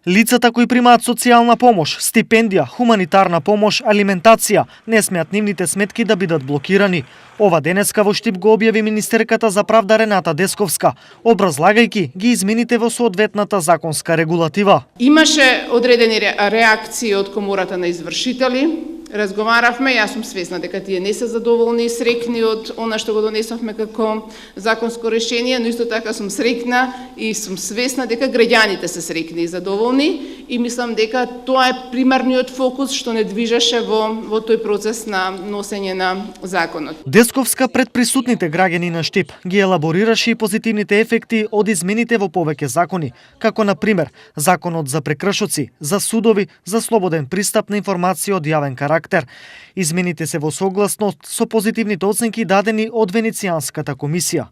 Лицата кои примаат социјална помош, стипендија, хуманитарна помош, алиментација, не смеат нивните сметки да бидат блокирани. Ова денеска во Штип го објави министерката за правда Рената Десковска, образлагајќи ги измените во соодветната законска регулатива. Имаше одредени реакции од Комората на извршители. Разговаравме, јас сум свесна дека тие не се задоволни и срекни од она што го донесовме како законско решение, но исто така сум срекна и сум свесна дека граѓаните се срекни и задоволни и мислам дека тоа е примарниот фокус што не движеше во тој процес на носење на законот. Десковска пред присутните граѓани на Штип ги елаборираше и позитивните ефекти од измените во повеќе закони, како на пример законот за прекршоци, за судови, за слободен пристап на информација од јавен карактер. Измените се во согласност со позитивните оценки дадени од Венецијанската комисија.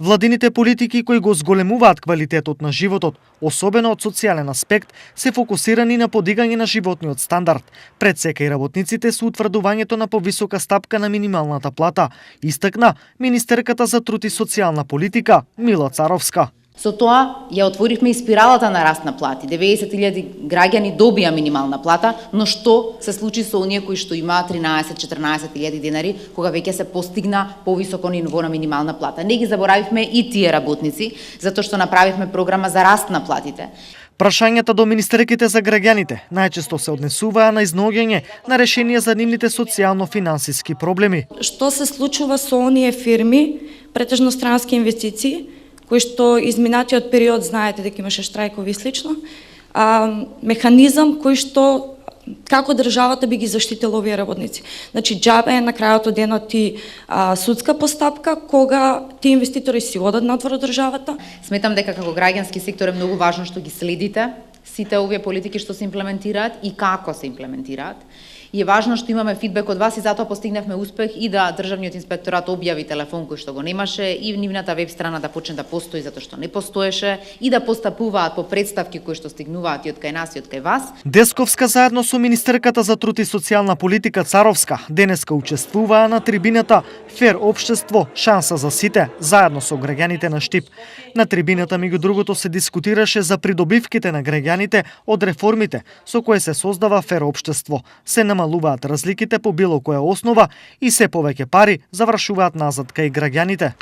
Владините политики кои го зголемуваат квалитетот на животот, особено од социјален аспект, се фокусирани на подигање на животниот стандард, пред сека и работниците со утврдувањето на повисока стапка на минималната плата, истакна министерката за труд и социјална политика Мила Царовска. Со тоа ја отворивме и спиралата на раст на плати. 90.000 граѓани добија минимална плата, но што се случи со оние кои што имаат 13-14.000 денари, кога веќе се постигна повисоко ниво на минимална плата. Не ги заборавивме и тие работници, затоа што направивме програма за раст на платите. Прашањата до министерките за граѓаните најчесто се однесуваа на изнаоѓање на решенија за нивните социјално-финансиски проблеми. Што се случува со оние фирми, претежно странски инвестиции, кои што изминатиот период знаете дека имаше штрајкови и слично, механизам кој што како државата би ги заштитила овие работници. Значи, џабе е на крајот од денот и судска постапка, кога тие инвеститори си одат надвор од државата. Сметам дека како граѓански сектор е многу важно што ги следите сите овие политики што се имплементираат и како се имплементираат. И е важно што имаме фидбек од вас и затоа постигнавме успех и да државниот инспекторат објави телефон кој што го немаше и нивната веб страна да почне да постои затоа што не постоеше и да постапуваат по претставки кои што стигнуваат и од кај нас и од кај вас. Десковска заедно со министерката за труд и социјална политика Царовска денеска учествуваа на трибината Фер општество, шанса за сите, заедно со граѓаните на Штип. На трибината меѓу другото се дискутираше за придобивките на граѓаните од реформите со кои се создава Фер општество. Се намалуваат разликите по било која основа и се повеќе пари завршуваат назад кај граѓаните.